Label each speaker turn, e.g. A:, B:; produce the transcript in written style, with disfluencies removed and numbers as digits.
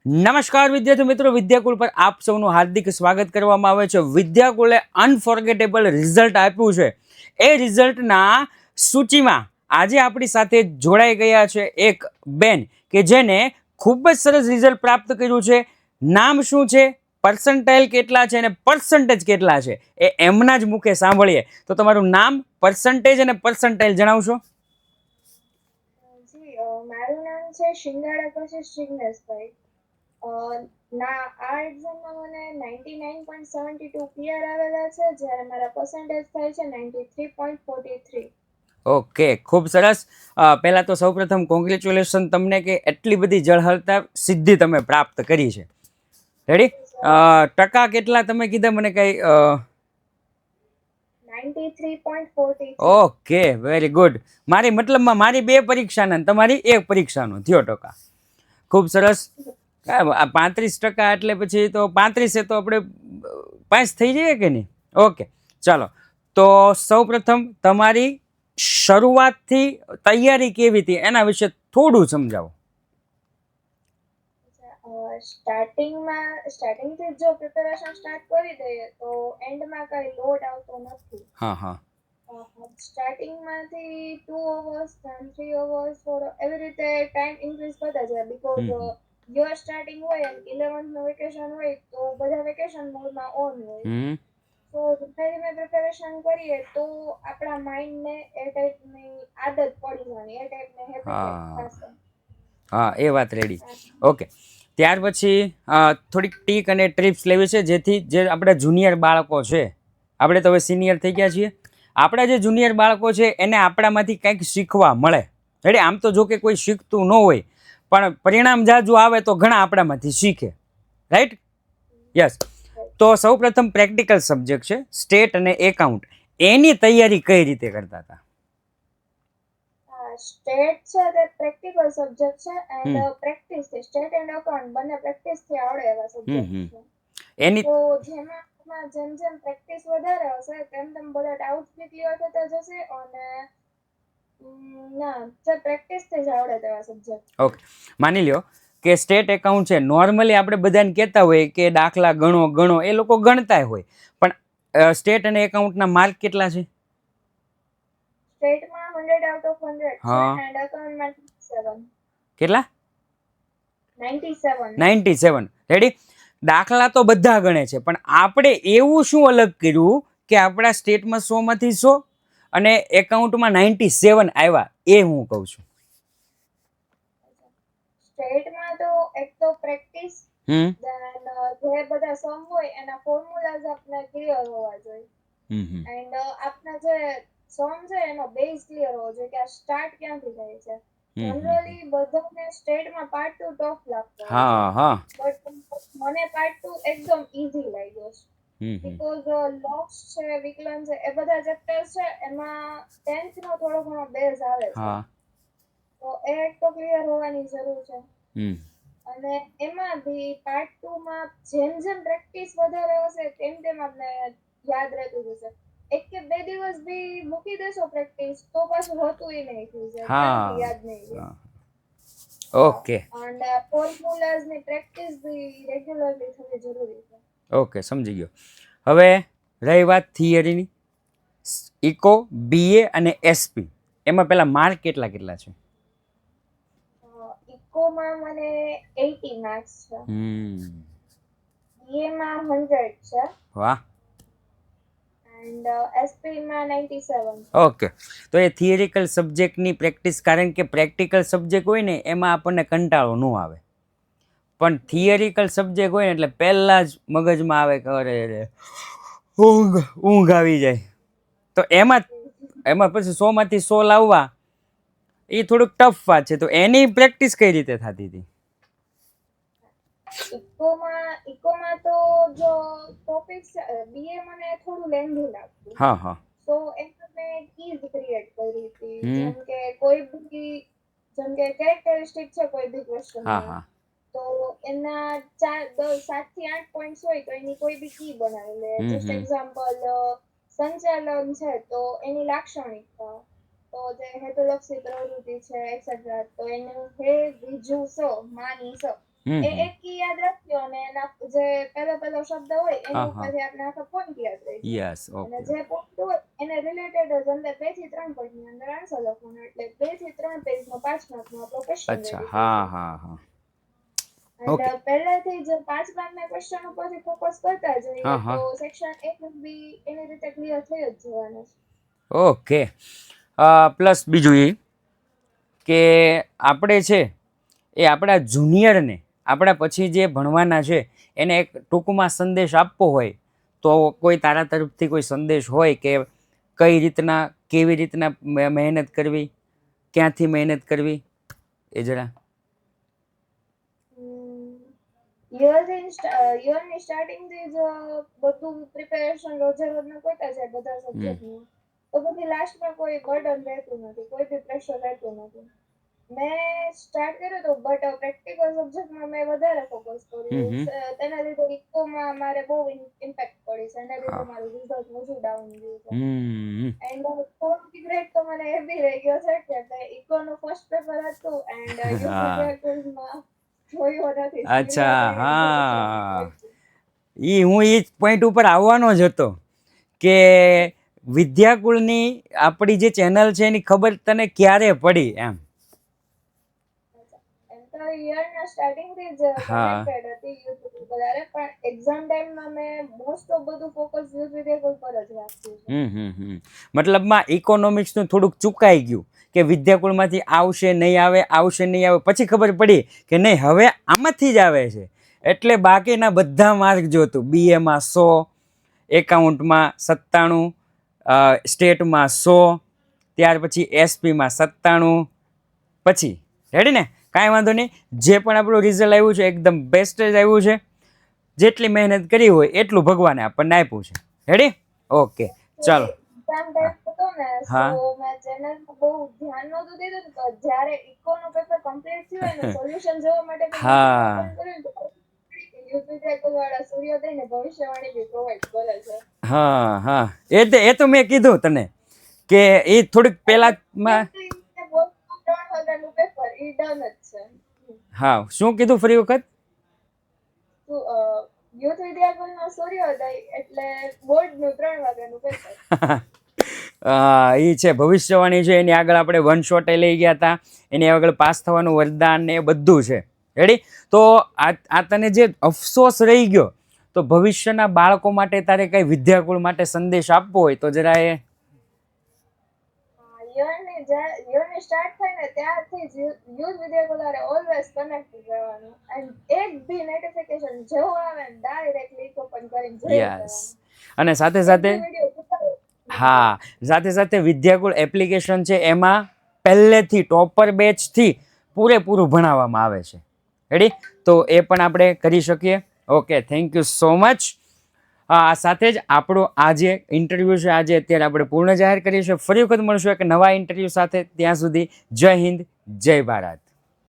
A: નમસ્કાર વિદ્યાર્થી મિત્રો, વિદ્યાકુલ પર આપ સૌનું હાર્દિક સ્વાગત કરવામાં આવે છે. વિદ્યાકુલે અનફોર્ગેટેબલ રિઝલ્ટ આપ્યું છે. એ રિઝલ્ટના સૂચિમાં આજે આપણી સાથે જોડાઈ ગયા છે એક બેન કે જેને ખૂબ જ સરસ રિઝલ્ટ પ્રાપ્ત કર્યું છે. નામ શું છે, પર્સન્ટાઇલ કેટલા છે અને પર્સન્ટેજ કેટલા છે એ એમના જ મુખે સાંભળીએ. તો તમારું નામ, પર્સન્ટેજ અને પર્સન્ટાઇલ જણાવશો?
B: જી મારું નામ છે શિંગાડા કશિશ જિગ્નેશભાઈ. ના આ એક્ઝામમાં મને 99.72 ક્લિયર આવેલા છે, જ્યારે મારા પર્સન્ટેજ થાય છે 93.43.
A: ઓકે, ખૂબ સરસ. પહેલાં તો સૌપ્રથમ કોંગ્રેચ્યુલેશન તમને કે એટલી બધી ઝળહળતા સિદ્ધિ તમે પ્રાપ્ત કરી છે. રેડી? ટકા કેટલા તમે કીધા મને કઈ?
B: 93.43.
A: Okay, very good. મતલબમાં મારી 2 પરીક્ષાના ને તમારી 1 પરીક્ષાનો થયો ટકા. ખૂબ સરસ. 35% એટલે પછી તો 35 તો આપણે પાસ થઈ જઈએ કે નહીં? ઓકે, ચાલો. તો સૌપ્રથમ તમારી શરૂઆતથી તૈયારી કેવી હતી એના વિશે થોડું સમજાવો.
B: સ્ટાર્ટિંગથી જો પ્રિપેરેશન સ્ટાર્ટ કરી દઈએ તો એન્ડમાં કઈ લોડ આવતો નથી.
A: હા.
B: સ્ટાર્ટિંગમાંથી 2 અવર્સ, 3 અવર્સ, 4 એવી રીતે ટાઈમ ઇન્ક્રીઝ કરતા જાય. બીકોઝ યર સ્ટાર્ટિંગ હોય અને 11th નું વેકેશન હોય તો બધા વેકેશન મોડમાં ઓન હોય. તો ધીમે ધીમે પ્રિપેરેશન કરીએ તો આપણા માઇન્ડને એ ટાઈપની આદત પડી જવાની, એ ટાઈપને હેબિટ થશે.
A: હા, એ વાત રેડી. ઓકે, ત્યાર પછી થોડીક ટીક અને ટ્રિપ્સ લેવી છે જેથી જે આપણા જુનિયર બાળકો છે, આપણે તો હવે સિનિયર થઈ ગયા છીએ, આપણા જે જુનિયર બાળકો છે એને આપણામાંથી કંઈક શીખવા મળે. રેડી? આમ તો જો કે કોઈ શીખતું ન હોય પણ પરિણામ જાજુ આવે તો ઘણા આપણામાંથી શીખે. રાઈટ? યસ. તો સૌ પ્રથમ પ્રેક્ટિકલ સબ્જેક્ટ છે સ્ટેટ અને એકાઉન્ટ. એની તૈયારી કઈ રીતે કરતા હતા?
B: સ્ટેટ છે તે પ્રેક્ટિકલ સબ્જેક્ટ છે એન્ડ પ્રેક્ટિસ છે. સ્ટેટ એન્ડ અકાઉન્ટ બંને પ્રેક્ટિસ થી આવડે એવા સબ્જેક્ટ છે. એની તો જેમાં જેમ પ્રેક્ટિસ વધારે હશે તેમ બધા ડાઉટ બી ક્લિયર થતા જશે અને જે પ્રેક્ટિસ થી જ આવડે તેવા સબ્જેક્ટ.
A: ઓકે, માની લ્યો કે સ્ટેટ એકાઉન્ટ છે, નોર્મલી આપણે બધાને કહેતા હોય કે દાખલા ગણો, એ લોકો ગણતા હોય, પણ સ્ટેટ અને એકાઉન્ટના માર્ક કેટલા છે?
B: સ્ટેટમાં 100 આઉટ ઓફ 100 છે એન્ડ અકાઉન્ટમાં 97.
A: કેટલા?
B: 97.
A: 97. રેડી? દાખલા તો બધા ગણે છે, પણ આપણે એવું શું અલગ કર્યું કે આપણા સ્ટેટમાં 100 માંથી 100 અને એકાઉન્ટમાં 97 આવ્યા, એ હું કહું છું.
B: સ્ટેટમાં તો એક તો પ્રેક્ટિસ, જે બધા સમ હોય એના ફોર્મ્યુલાઝ આપણે ક્લિયર હોવા જોઈએ એન્ડ આપના જે સમ છે એનો બેઝ ક્લિયર હોવો જોઈએ કે આ સ્ટાર્ટ ક્યાંથી થાય છે. જનરલી બધાને સ્ટેટમાં પાર્ટ 2 ટફ લાગતો હોય છે, બટ મને પાર્ટ 2 એકદમ ઈઝી લાગ્યો છે. બીકોઝ લોક્સ છે, વિકલન છે, એ બધા ચેપ્ટર્સ છે એમાં 10th નો થોડો ઘણો બેઝ આવે છે, તો એ એક તો ક્લિયર હોવાની જરૂર છે. અને એમાં બી પાર્ટ 2 માં જેમ પ્રેક્ટિસ વધારે હશે તેમ આપણે યાદ રહેતું જશે. 1 કે 2 દિવસ બી મૂકી દેશો પ્રેક્ટિસ તો પાછું હોતું નહીં થઈ જાય, યાદ નહીં રહે.
A: ઓકે,
B: અને ફોર્મ્યુલાઝ ની પ્રેક્ટિસ બી રેગ્યુલરલી થવી જરૂરી છે.
A: ઓકે, સમજી ગયો. હવે રહી વાત થિયરીની. ઇકો, બીએ અને એસપી એમાં પેલા માર્ક કેટલા કેટલા છે?
B: ઇકોમાં મને 80 માર્ક્સ છે. બીએ માં 100 છે.
A: વાહ.
B: એન્ડ એસપી માં 97.
A: ઓકે, તો એ થિયરિકલ સબ્જેક્ટની પ્રેક્ટિસ, કારણ કે પ્રેક્ટિકલ સબ્જેક્ટ હોય ને એમાં આપણને કંટાળો ન આવે, પણ થિયરિકલ સબ્જેક્ટ હોય ને એટલે પહેલાં જ મગજમાં આવે કે અરે ઊંઘ આવી જાય. તો એમાં પછી 100 માંથી 100 લાવવા એ થોડુંક ટફ વાત છે. તો એની પ્રેક્ટિસ કઈ રીતે થતી હતી?
B: ઇકોમાં તો જો ટોપિક્સ બીએ મને થોડું લેન્ધી લાગતું. તો એમાં મેં કીઝ ક્રિએટ કરી હતી, જેમ કે કેરેક્ટરિસ્ટિક છે કોઈ બી ક્વેશ્ચનમાં, તો એના 7 થી 8 પોઈન્ટ્સ હોય તો એની કોઈ બી કી બનાવી લે. જસ્ટ એક્ઝામ્પલ, સંચાલન છે તો એની લાક્ષણિકતા, તો જે હેતુલક્ષી પ્રવૃત્તિ છે એક્સેટ્રા, તો એનું હે, બીજું સ, માની સ, એ એક કી એના જે પહેલો શબ્દ હોય એની
A: હા, હા.
B: ઉપરથી આપણે આખા પોઈન્ટ યાદ રહી જાય.
A: યસ,
B: અને
A: ઓકે.
B: જે પોઈન્ટ હોય એને રિલેટેડ જ અંદર 2 થી 3 પોઈન્ટની અંદર આન્સર લખવાનો, એટલે 2 થી 3 પેજનો 5 માર્કનો આપણો ક્વેશ્ચન
A: અચ્છા,
B: રેડી થઈ
A: હા,
B: જાય.
A: હા, હા.
B: અને
A: ઓકે.
B: પહેલેથી જ 5 માર્કના ક્વેશ્ચન ઉપરથી ફોકસ કરતા જઈએ
A: હા,
B: તો
A: હા.
B: સેક્શન 1 બી એની રીતે ક્લિયર થઈ જ જવાનું છે.
A: ઓકે. પ્લસ બીજું એ કે આપણે છે એ આપણા જુનિયરને આપણા પછી જે ભણવાના છે એને એક ટૂંકમાં સંદેશ આપવો હોય તો કોઈ તારા તરફથી કોઈ સંદેશ હોય કે કઈ રીતના કેવી રીતના મહેનત કરવી, ક્યાંથી મહેનત કરવી, એ જરા.
B: યરની સ્ટાર્ટિંગથી જ બધું પ્રિપેરેશન રોજે રોજનું કરતા જાય બધા સબ્જેક્ટનું, તો પછી લાસ્ટમાં કોઈ બર્ડન રહેતું નથી, કોઈ બી પ્રેશર રહેતું નથી. મેં સ્ટાર્ટ કર્યું હતું બટ પ્રેક્ટિકલ સબ્જેક્ટમાં મેં વધારે ફોકસ કર્યું. તેના લીધે ઇકોમાં મારે બહુ ઇમ્પેક્ટ પડી છે, એના લીધે મારું રિઝલ્ટ વધુ ડાઉન ગયું છે. એન્ડ થોડુંક ગ્રેડ તો મને એ બી રહી ગયો છે કે ઇકોનું ફર્સ્ટ પેપર હતું એન્ડ યુથ
A: હા,
B: વિદ્યાકુલમાં જોયું નથી.
A: અચ્છા, હા. હું એ પોઈન્ટ ઉપર આવવાનો જ હતો કે વિદ્યાકુળની આપણી જે ચેનલ છે એની ખબર તને ક્યારે પડી એમ.
B: એમ તો યરના સ્ટાર્ટિંગથી જ
A: હા.
B: કનેક્ટેડ હતી યુથ વિદ્યાકુલ, પણ એક્ઝામ ટાઈમમાં મેં મોસ્ટ ઓફ બધું ફોકસ યુથ વિદ્યાકુલ પર જ રાખ્યું છે.
A: મતલબમાં ઇકોનોમિક્સનું થોડુંક ચૂકાઈ ગયું કે વિદ્યાકુળમાંથી આવશે નહીં આવે, આવશે નહીં આવે, પછી ખબર પડી કે નહીં હવે આમાંથી જ આવે છે, એટલે બાકીના બધા માર્ક જોતું. બીએમાં 100, એકાઉન્ટમાં 97, સ્ટેટમાં 100, ત્યાર પછી એસપીમાં 97, પછી રેડી ને કાંઈ વાંધો નહીં. જે પણ આપણું રિઝલ્ટ આવ્યું છે એકદમ બેસ્ટ જ આવ્યું છે. જેટલી મહેનત કરી હોય એટલું ભગવાને આપણને આપ્યું છે. રેડી? ઓકે, ચાલો.
B: એક્ઝામ ટાઈમ હતો ને
A: હા.
B: તો મેં ચેનલમાં બહુ ધ્યાન નહોતું દીધું, તો જ્યારે ઇકોનું પેપર કમ્પ્લીટ થયું અને સોલ્યુશન જોવા માટે મેં
A: હા.
B: યુટ્યુબ ઓપન કર્યું તો યુથ વિદ્યાકુલ વાળા સૂર્યોદયને ભવિષ્યવાણી બી પ્રોવાઈડ કરે છે.
A: હા, હા, એ તો મેં કીધું તને કે એ થોડીક પહેલામાં.
B: 3 વાગ્યાનું પેપર ઈ ડન જ છે.
A: હા, શું કીધું ફરી વખત?
B: યુથ વિદ્યાકુલનો સૂર્યોદય એટલે બોર્ડનું 3 વાગ્યાનું પેપર.
A: એ છે ભવિષ્યવાણી છે, એની આગળ આપણે વન શોટે લઈ ગયા હતા, એની આગળ પાસ થવાનું વરદાન ને એ બધું છે. રેડી? તો આ તને જે અફસોસ રહી ગયો, તો ભવિષ્યના બાળકો માટે તારે કઈ વિદ્યાકુળ માટે સંદેશ આપવો હોય તો જરા એ.
B: યરની સ્ટાર્ટ થાય ને ત્યારથી જ યુથ વિદ્યાકુલ હારે ઓલવેઝ કનેક્ટેડ રહેવાનું, એન્ડ એક બી નોટિફિકેશન જેવું આવે ને ડાયરેક્ટલી ઓપન કરીને જોઈ
A: યસ. અને સાથે સાથે હા, સાથે સાથે વિદ્યાકુળ એપ્લિકેશન છે એમાં પહેલેથી ટોપર બેચથી પૂરેપૂરું ભણાવવામાં આવે છે. રેડી? તો એ પણ આપણે કરી શકીએ. Okay, thank you so much. આ સાથે જ આપણો આ જે ઇન્ટરવ્યૂ છે આજે અત્યારે આપણે પૂર્ણ જાહેર કરીએ છીએ. ફરી વખત મળશું એક નવા ઇન્ટરવ્યૂ સાથે. ત્યાં સુધી જય હિન્દ, જય ભારત.